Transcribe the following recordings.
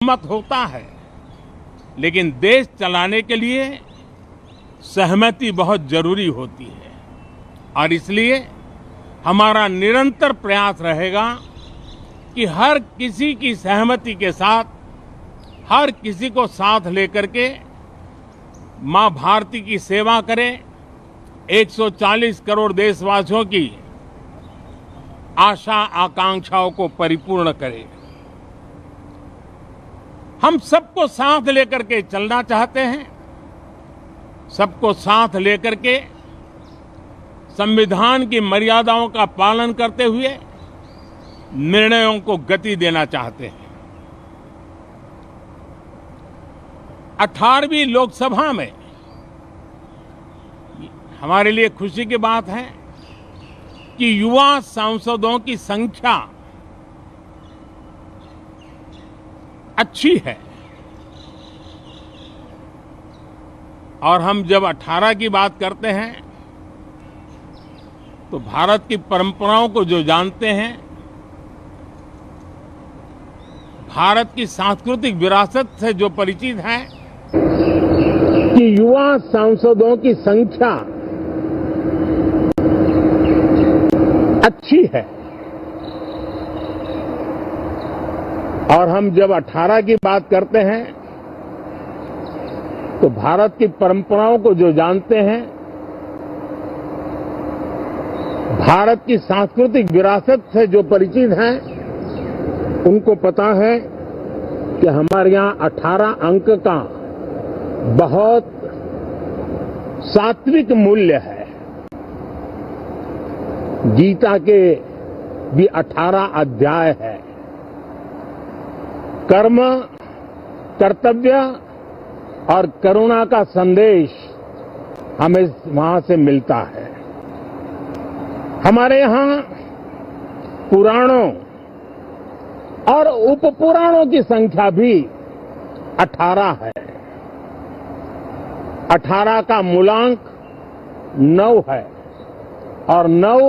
मत होता है, लेकिन देश चलाने के लिए सहमति बहुत जरूरी होती है और इसलिए हमारा निरंतर प्रयास रहेगा कि हर किसी की सहमति के साथ, हर किसी को साथ लेकर के मां भारती की सेवा करें, 140 करोड़ देशवासियों की आशा आकांक्षाओं को परिपूर्ण करें। हम सबको साथ लेकर के चलना चाहते हैं, सबको साथ लेकर के संविधान की मर्यादाओं का पालन करते हुए निर्णयों को गति देना चाहते हैं। 18वीं लोकसभा में हमारे लिए खुशी की बात है कि युवा सांसदों की संख्या अच्छी है और हम जब 18 की बात करते हैं तो भारत की परंपराओं को जो जानते हैं, भारत की सांस्कृतिक विरासत से जो परिचित हैं, कि युवा सांसदों की संख्या अच्छी है और हम जब 18 की बात करते हैं तो भारत की परंपराओं को जो जानते हैं, भारत की सांस्कृतिक विरासत से जो परिचित हैं, उनको पता है कि हमारे यहाँ 18 अंक का बहुत सात्विक मूल्य है। गीता के भी 18 अध्याय है। कर्म, कर्तव्य और करुणा का संदेश हमें वहां से मिलता है। हमारे यहाँ पुराणों और उपपुराणों की संख्या भी 18 है। 18 का मूलांक 9 है और 9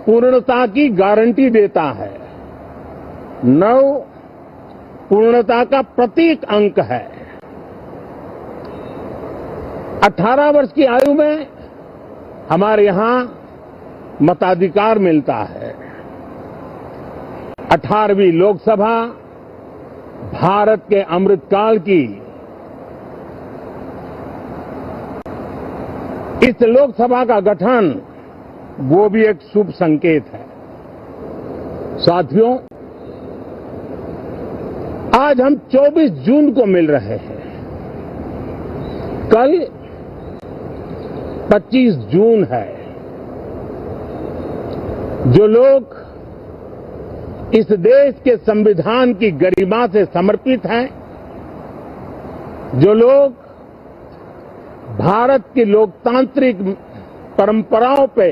पूर्णता की गारंटी देता है। 9 पूर्णता का प्रतीक अंक है। 18 वर्ष की आयु में हमारे यहां मताधिकार मिलता है। 18वीं लोकसभा भारत के अमृतकाल की इस लोकसभा का गठन वो भी एक शुभ संकेत है। साथियों, आज हम 24 जून को मिल रहे हैं। कल 25 जून है। जो लोग इस देश के संविधान की गरिमा से समर्पित हैं, जो लोग भारत की लोकतांत्रिक परंपराओं पे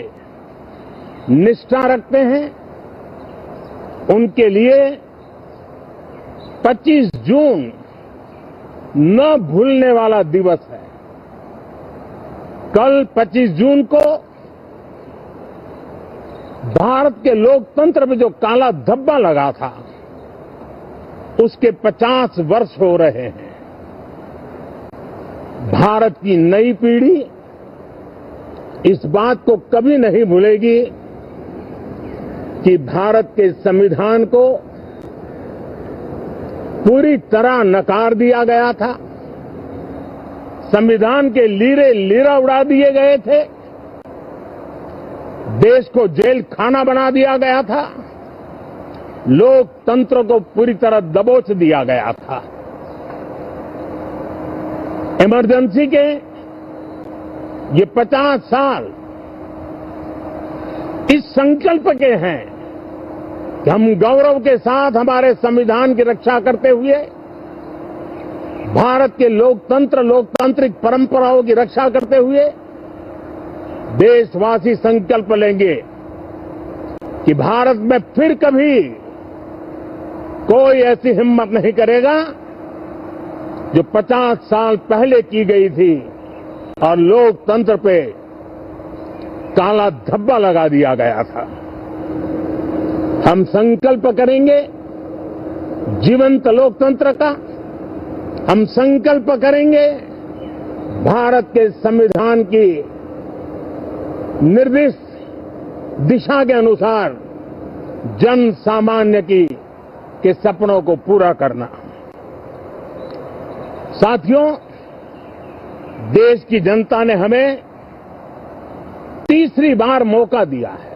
निष्ठा रखते हैं, उनके लिए 25 जून न भूलने वाला दिवस है। कल 25 जून को भारत के लोकतंत्र में जो काला धब्बा लगा था, उसके 50 वर्ष हो रहे हैं। भारत की नई पीढ़ी इस बात को कभी नहीं भूलेगी कि भारत के संविधान को पूरी तरह नकार दिया गया था। संविधान के लीरे लीरा उड़ा दिए गए थे। देश को जेल खाना बना दिया गया था। लोकतंत्र को पूरी तरह दबोच दिया गया था। इमरजेंसी के ये 50 साल इस संकल्प के हैं कि हम गौरव के साथ हमारे संविधान की रक्षा करते हुए, भारत के लोकतांत्रिक परंपराओं की रक्षा करते हुए देशवासी संकल्प लेंगे कि भारत में फिर कभी कोई ऐसी हिम्मत नहीं करेगा जो 50 साल पहले की गई थी और लोकतंत्र पे काला धब्बा लगा दिया गया था। हम संकल्प करेंगे जीवंत लोकतंत्र का हम संकल्प करेंगे। भारत के संविधान की निर्दिष्ट दिशा के अनुसार जन सामान्य के सपनों को पूरा करना। साथियों, देश की जनता ने हमें तीसरी बार मौका दिया है।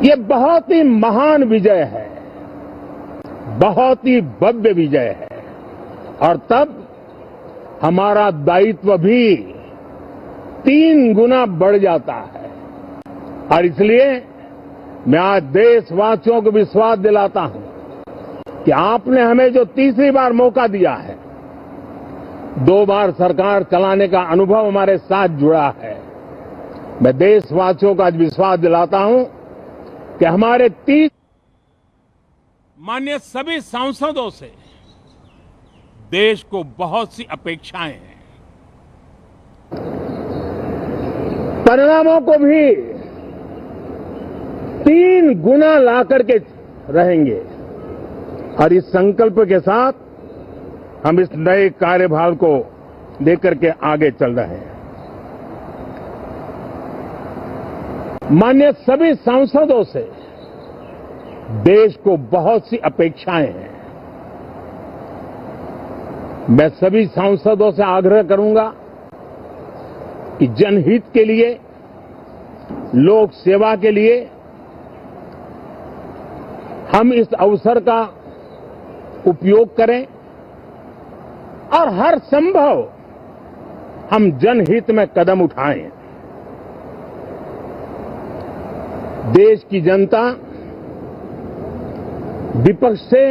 ये बहुत ही महान विजय है, बहुत ही भव्य विजय है, और तब हमारा दायित्व भी 3 गुना बढ़ जाता है। और इसलिए मैं आज देशवासियों को विश्वास दिलाता हूं कि आपने हमें जो तीसरी बार मौका दिया है, 2 बार सरकार चलाने का अनुभव हमारे साथ जुड़ा है। मैं देशवासियों को आज विश्वास दिलाता हूं कि हमारे 30 माननीय सभी सांसदों से देश को बहुत सी अपेक्षाएं हैं। परिणामों को भी 3 गुना ला करके रहेंगे, और इस संकल्प के साथ हम इस नए कार्यभार को लेकर के आगे चल रहे हैं। माननीय सभी सांसदों से देश को बहुत सी अपेक्षाएं हैं। मैं सभी सांसदों से आग्रह करूंगा कि जनहित के लिए, लोक सेवा के लिए हम इस अवसर का उपयोग करें और हर संभव हम जनहित में कदम उठाएं। देश की जनता विपक्ष से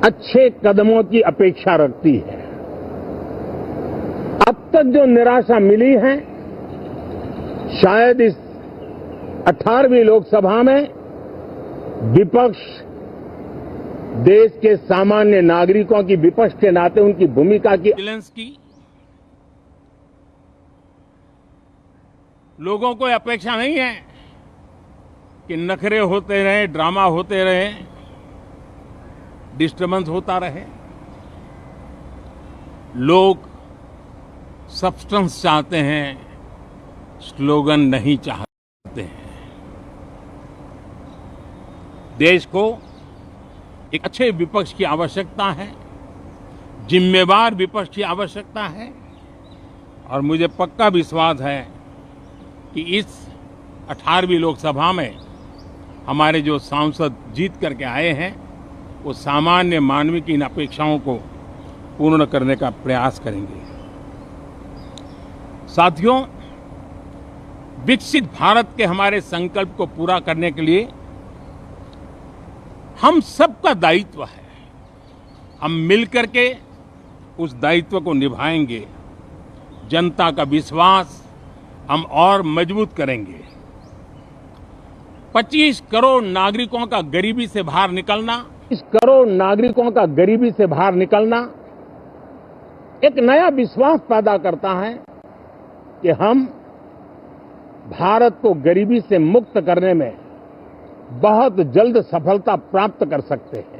अच्छे कदमों की अपेक्षा रखती है। अब तक जो निराशा मिली है, शायद इस 18वीं लोकसभा में विपक्ष देश के सामान्य नागरिकों की विपक्ष के नाते उनकी भूमिका की लोगों को अपेक्षा नहीं है कि नखरे होते रहे, ड्रामा होते रहे, डिस्टर्बेंस होता रहे। लोग सब्सटेंस चाहते हैं, स्लोगन नहीं चाहते हैं। देश को एक अच्छे विपक्ष की आवश्यकता है, जिम्मेवार विपक्ष की आवश्यकता है, और मुझे पक्का विश्वास है कि इस 18वीं लोकसभा में हमारे जो सांसद जीत करके आए हैं, वो सामान्य मानवीय की इन अपेक्षाओं को पूर्ण करने का प्रयास करेंगे। साथियों, विकसित भारत के हमारे संकल्प को पूरा करने के लिए हम सबका दायित्व है। हम मिलकर के उस दायित्व को निभाएंगे। जनता का विश्वास हम और मजबूत करेंगे। 25 करोड़ नागरिकों का गरीबी से बाहर निकलना, 25 करोड़ नागरिकों का गरीबी से बाहर निकलना एक नया विश्वास पैदा करता है कि हम भारत को गरीबी से मुक्त करने में बहुत जल्द सफलता प्राप्त कर सकते हैं।